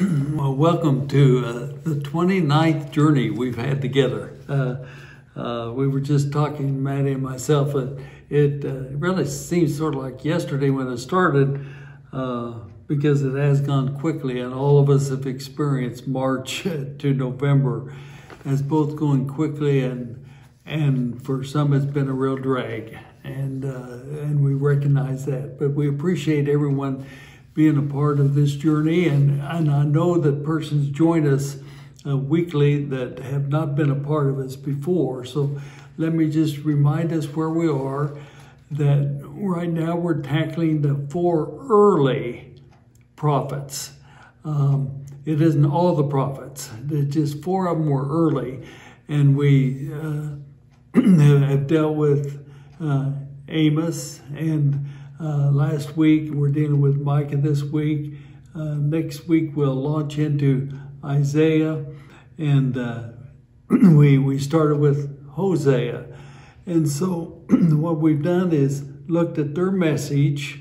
Well, welcome to the 29th journey we've had together. We were just talking, Maddie and myself, and it really seems sort of like yesterday when it started, because it has gone quickly, and all of us have experienced March to November as both going quickly, and for some it's been a real drag, and we recognize that. But we appreciate everyone being a part of this journey, and I know that persons join us weekly that have not been a part of us before. So let me just remind us where we are, that right now we're tackling the 4 early prophets. It isn't all the prophets, it's just 4 of them were early, and we have dealt with Amos, and last week we're dealing with Micah this week. Next week we'll launch into Isaiah, and we started with Hosea. And so what we've done is looked at their message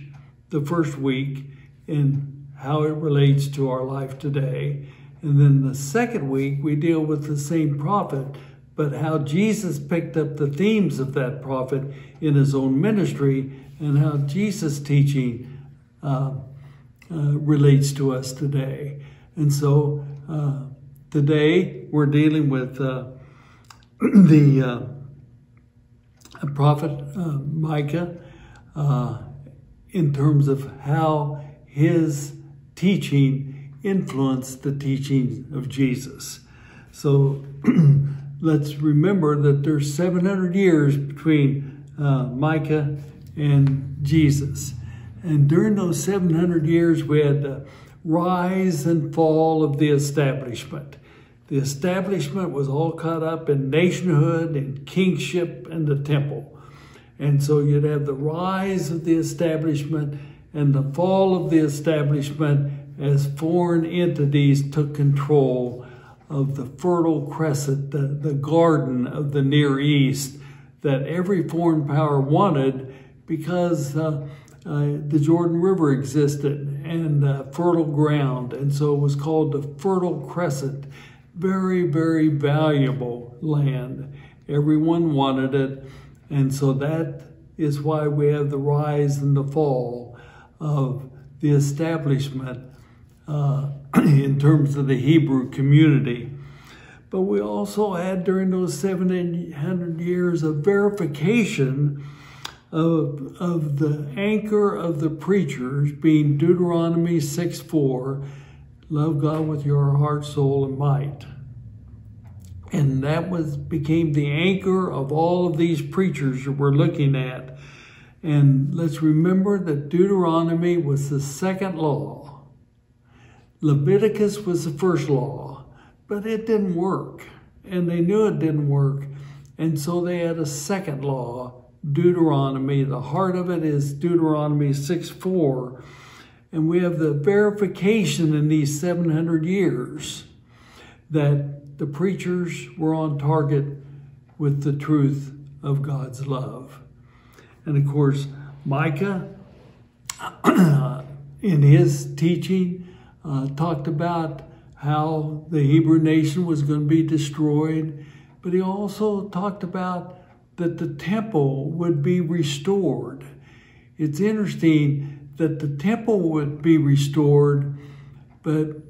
the first week and how it relates to our life today. And then the second week we deal with the same prophet, but how Jesus picked up the themes of that prophet in his own ministry, and how Jesus' teaching relates to us today. And so today we're dealing with the prophet Micah in terms of how his teaching influenced the teaching of Jesus. So let's remember that there's 700 years between Micah and Jesus. And during those 700 years, we had the rise and fall of the establishment. The establishment was all caught up in nationhood and kingship and the temple. And so you'd have the rise of the establishment and the fall of the establishment as foreign entities took control of the Fertile Crescent, the garden of the Near East that every foreign power wanted, because the Jordan River existed and fertile ground. And so it was called the Fertile Crescent. Very, very valuable land. Everyone wanted it. And so that is why we have the rise and the fall of the establishment in terms of the Hebrew community. But we also had during those 700 years a verification of the anchor of the preachers being Deuteronomy 6:4, love God with your heart, soul, and might. And that became the anchor of all of these preachers that we're looking at. And let's remember that Deuteronomy was the second law. Leviticus was the first law, but it didn't work. And they knew it didn't work. And so they had a second law, Deuteronomy. The heart of it is Deuteronomy 6:4. And we have the verification in these 700 years that the preachers were on target with the truth of God's love. And of course, Micah, in his teaching, talked about how the Hebrew nation was going to be destroyed, but he also talked about that the temple would be restored. It's interesting that the temple would be restored, but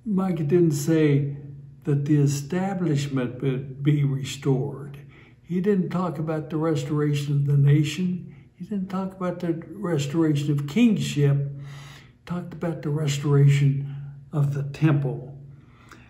Micah didn't say that the establishment would be restored. He didn't talk about the restoration of the nation. He didn't talk about the restoration of kingship. He talked about the restoration of the temple.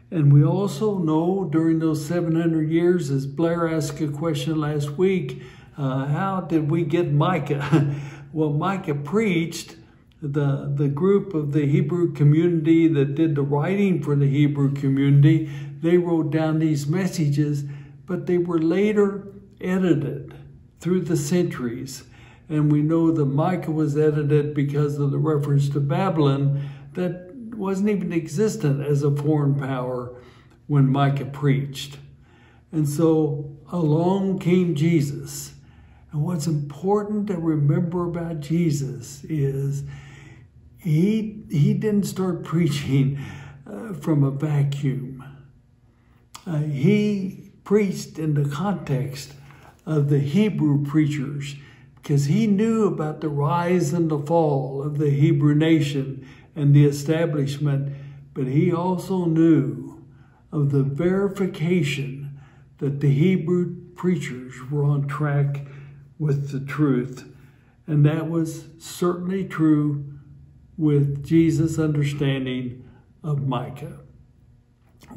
And we also know during those 700 years, as Blair asked a question last week, how did we get Micah? Well, Micah preached. The group of the Hebrew community that did the writing for the Hebrew community, they wrote down these messages, but they were later edited through the centuries. And we know that Micah was edited because of the reference to Babylon that wasn't even existent as a foreign power when Micah preached. And so along came Jesus. And what's important to remember about Jesus is he didn't start preaching from a vacuum. He preached in the context of the Hebrew preachers because he knew about the rise and the fall of the Hebrew nation and the establishment, but he also knew of the verification that the Hebrew preachers were on track with the truth. And that was certainly true with Jesus' understanding of Micah.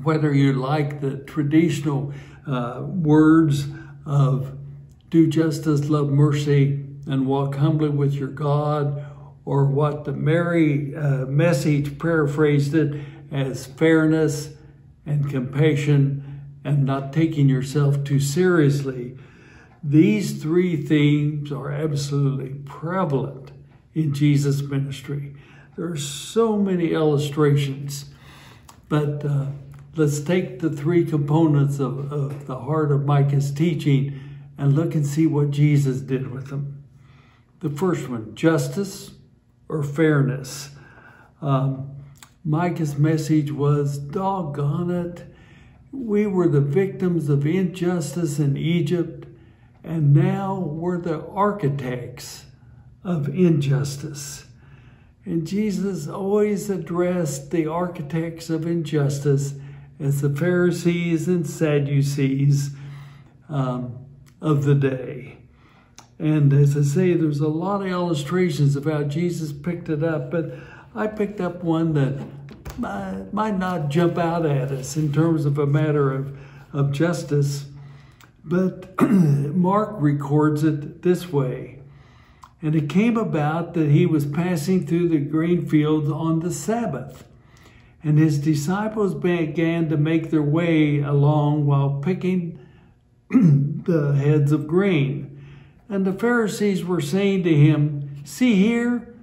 Whether you like the traditional words of do justice, love mercy, and walk humbly with your God, or what the Mary Message paraphrased it as fairness and compassion and not taking yourself too seriously, these three themes are absolutely prevalent in Jesus' ministry. There are so many illustrations, but let's take the three components of the heart of Micah's teaching and look and see what Jesus did with them. The first one, justice or fairness. Micah's message was, doggone it, we were the victims of injustice in Egypt, and now we're the architects of injustice. And Jesus always addressed the architects of injustice as the Pharisees and Sadducees of the day. And as I say, there's a lot of illustrations of how Jesus picked it up, but I picked up one that might not jump out at us in terms of a matter of justice, but Mark records it this way. And it came about that he was passing through the grain fields on the Sabbath, and his disciples began to make their way along while picking the heads of grain. And the Pharisees were saying to him, see here,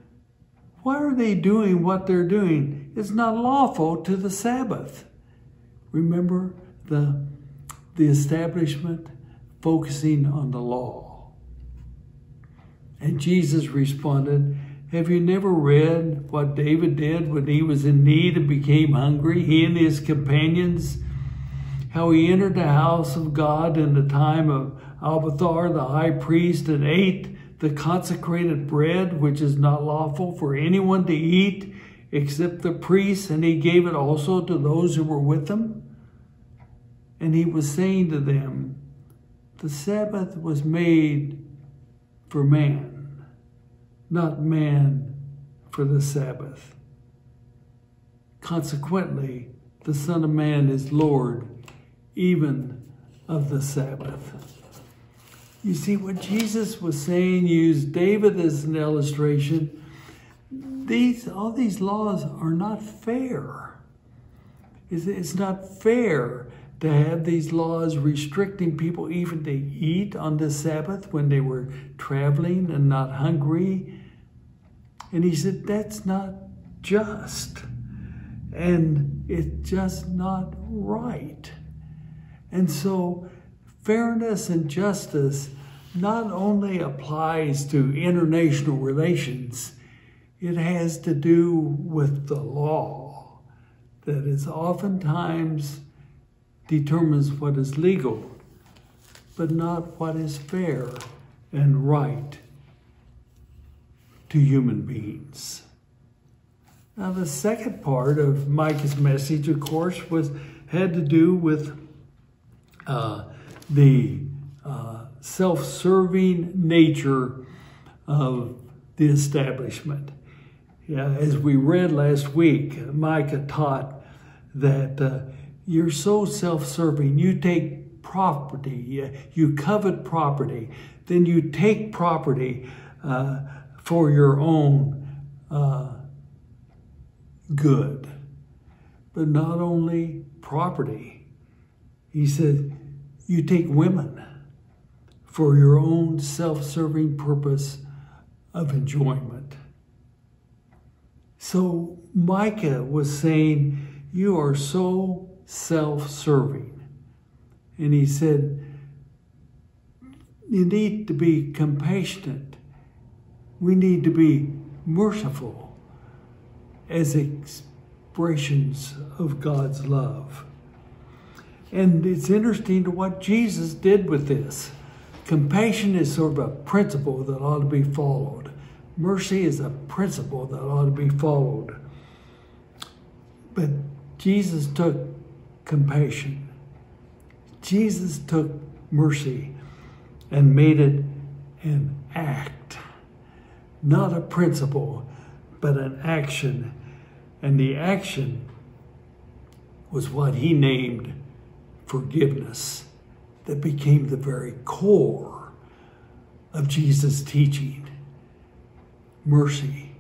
why are they doing what they're doing? It's not lawful to the Sabbath. Remember the establishment focusing on the law. And Jesus responded, have you never read what David did when he was in need and became hungry, he and his companions? How he entered the house of God in the time of Abiathar the high priest and ate the consecrated bread, which is not lawful for anyone to eat except the priests, and he gave it also to those who were with him. And he was saying to them, the Sabbath was made for man, not man for the Sabbath. Consequently, the Son of Man is Lord even of the Sabbath. You see, what Jesus was saying, used David as an illustration. All these laws are not fair. It's not fair to have these laws restricting people even to eat on the Sabbath when they were traveling and not hungry. And he said, that's not just. And it's just not right. And so fairness and justice not only applies to international relations, it has to do with the law that is oftentimes determines what is legal, but not what is fair and right to human beings. Now, the second part of Micah's message, of course, had to do with the self-serving nature of the establishment. Yeah, as we read last week, Micah taught that you're so self-serving. You take property, you covet property, then you take property for your own good. But not only property, he said, you take women for your own self-serving purpose of enjoyment. So Micah was saying, you are so self-serving. And he said, you need to be compassionate. We need to be merciful as expressions of God's love. And it's interesting to what Jesus did with this. Compassion is sort of a principle that ought to be followed. Mercy is a principle that ought to be followed. But Jesus took compassion. Jesus took mercy and made it an act. Not a principle, but an action. And the action was what he named forgiveness, that became the very core of Jesus' teaching. Mercy,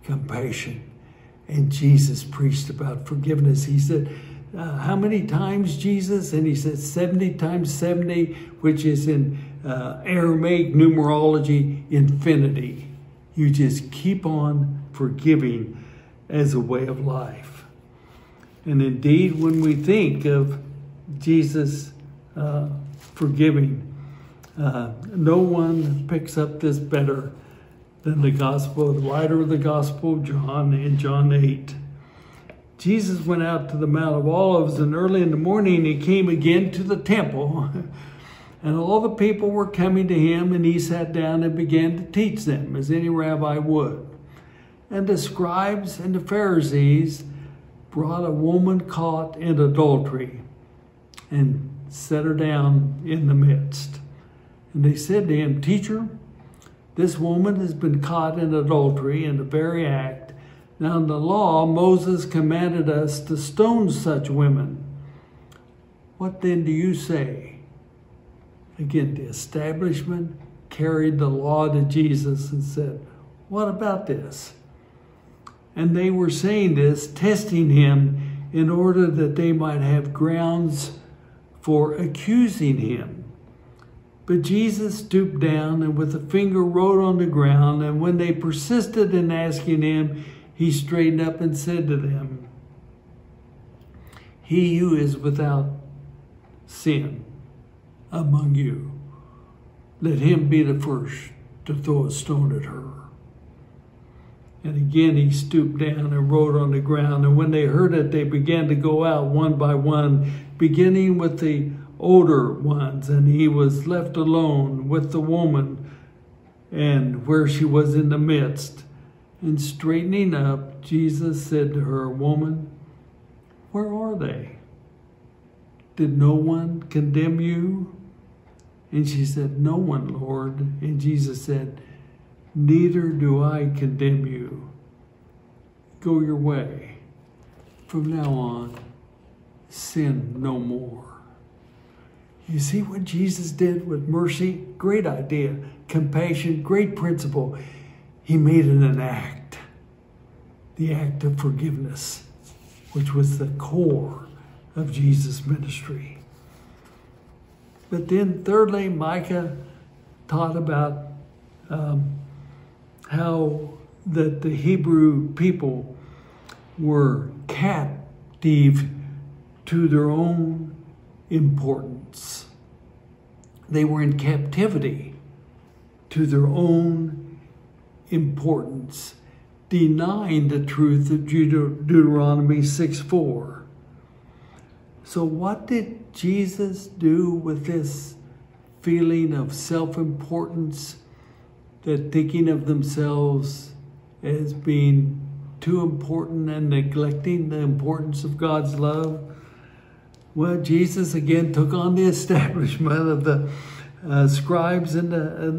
compassion, and Jesus preached about forgiveness. He said, how many times, Jesus? And he said 70 times 70, which is in Aramaic numerology, infinity. You just keep on forgiving as a way of life. And indeed, when we think of Jesus forgiving, no one picks up this better than the writer of the Gospel, John, in John 8. Jesus went out to the Mount of Olives, and early in the morning he came again to the temple, and all the people were coming to him, and he sat down and began to teach them, as any rabbi would. And the scribes and the Pharisees brought a woman caught in adultery and set her down in the midst. And they said to him, Teacher, this woman has been caught in adultery in the very act. Now in the law, Moses commanded us to stone such women. What then do you say? Again, the establishment carried the law to Jesus and said, what about this? And they were saying this, testing him in order that they might have grounds for accusing him. But Jesus stooped down and with a finger wrote on the ground, and when they persisted in asking him, he straightened up and said to them, He who is without sin among you, let him be the first to throw a stone at her. And again he stooped down and wrote on the ground, and when they heard it, they began to go out one by one, beginning with the older ones, and he was left alone with the woman and where she was in the midst. And straightening up, Jesus said to her, Woman, where are they? Did no one condemn you? And she said, No one, Lord. And Jesus said, Neither do I condemn you. Go your way. From now on, sin no more. You see what Jesus did with mercy? Great idea. Compassion, great principle. He made it an act. The act of forgiveness, which was the core of Jesus' ministry. But then thirdly, Micah taught about how that the Hebrew people were captive to their own importance. They were in captivity to their own importance, denying the truth of Deuteronomy 6:4. So what did Jesus do with this feeling of self-importance, that thinking of themselves as being too important and neglecting the importance of God's love? Well, Jesus again took on the establishment of the scribes and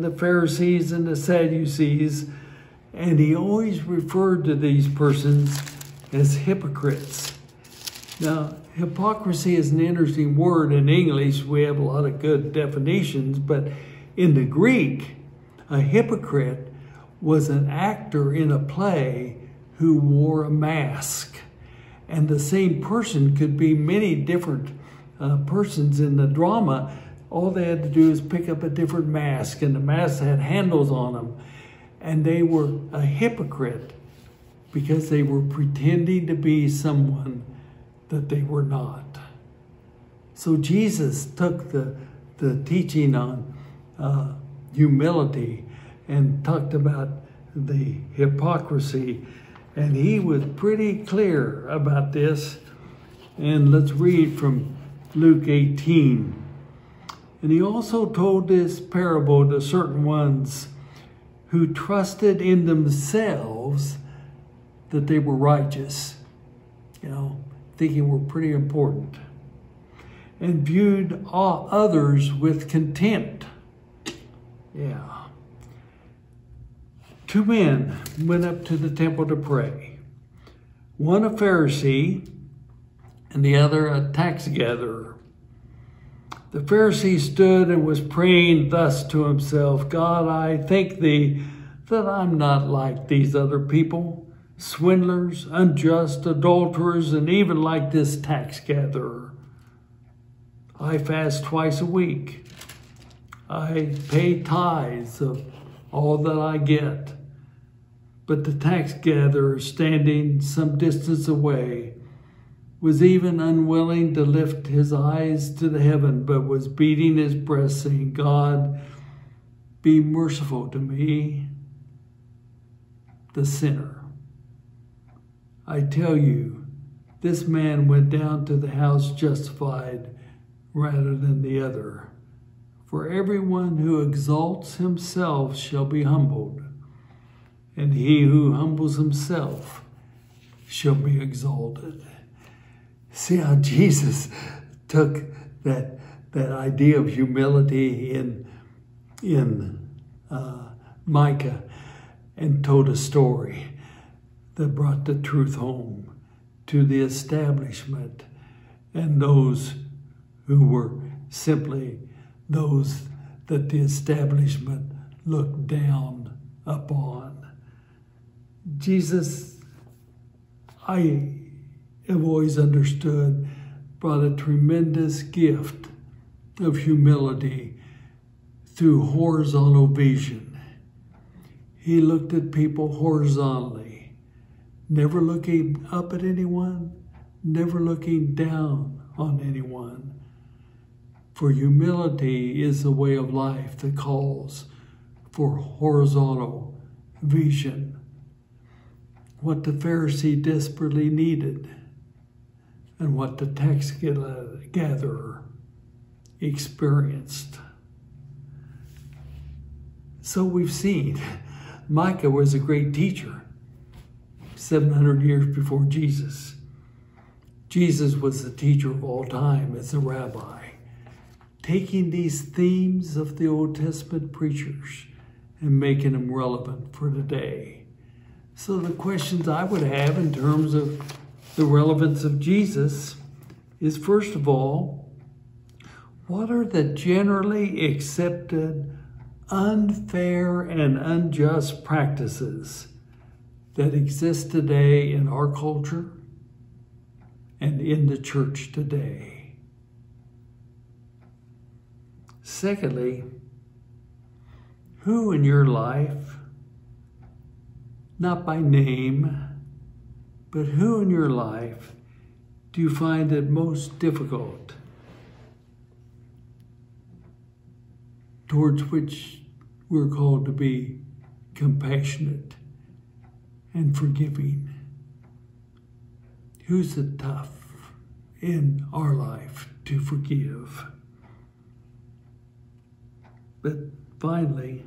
the Pharisees and the Sadducees, and he always referred to these persons as hypocrites. Now, hypocrisy is an interesting word in English. We have a lot of good definitions, but in the Greek, a hypocrite was an actor in a play who wore a mask. And the same person could be many different persons in the drama. All they had to do is pick up a different mask, and the masks had handles on them. And they were a hypocrite because they were pretending to be someone that they were not. So Jesus took the teaching on humility and talked about the hypocrisy And he was pretty clear about this. And let's read from Luke 18. And he also told this parable to certain ones who trusted in themselves that they were righteous, thinking were pretty important, and viewed all others with contempt. Yeah. 2 men went up to the temple to pray. One a Pharisee and the other a tax gatherer. The Pharisee stood and was praying thus to himself, God, I thank thee that I'm not like these other people, swindlers, unjust, adulterers, and even like this tax gatherer. I fast twice a week. I pay tithes of all that I get. But the tax gatherer, standing some distance away, was even unwilling to lift his eyes to the heaven, but was beating his breast, saying, God, be merciful to me, the sinner. I tell you, this man went down to the house justified rather than the other. For everyone who exalts himself shall be humbled, and he who humbles himself shall be exalted. See how Jesus took that idea of humility in Micah and told a story that brought the truth home to the establishment and those who were simply those that the establishment looked down upon. Jesus, I have always understood, brought a tremendous gift of humility through horizontal vision. He looked at people horizontally, never looking up at anyone, never looking down on anyone. For humility is the way of life that calls for horizontal vision. What the Pharisee desperately needed and what the tax gatherer experienced. So we've seen Micah was a great teacher 700 years before Jesus. Jesus was the teacher of all time as a rabbi, taking these themes of the Old Testament preachers and making them relevant for today. So the questions I would have in terms of the relevance of Jesus is, first of all, what are the generally accepted unfair and unjust practices that exist today in our culture and in the church today? Secondly, who in your life, not by name, but who in your life do you find it most difficult, towards which we're called to be compassionate and forgiving? Who's it tough in our life to forgive? But finally,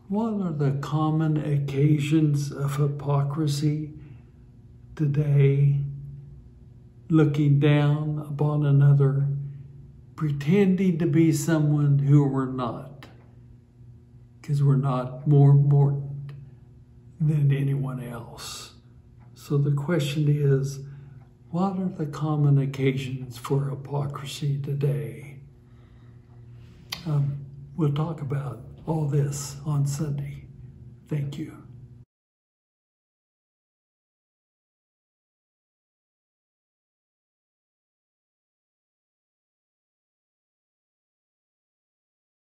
what are the common occasions of hypocrisy today? Looking down upon another, pretending to be someone who we're not, because we're not more important than anyone else. So the question is, what are the common occasions for hypocrisy today? We'll talk about all this on Sunday. Thank you.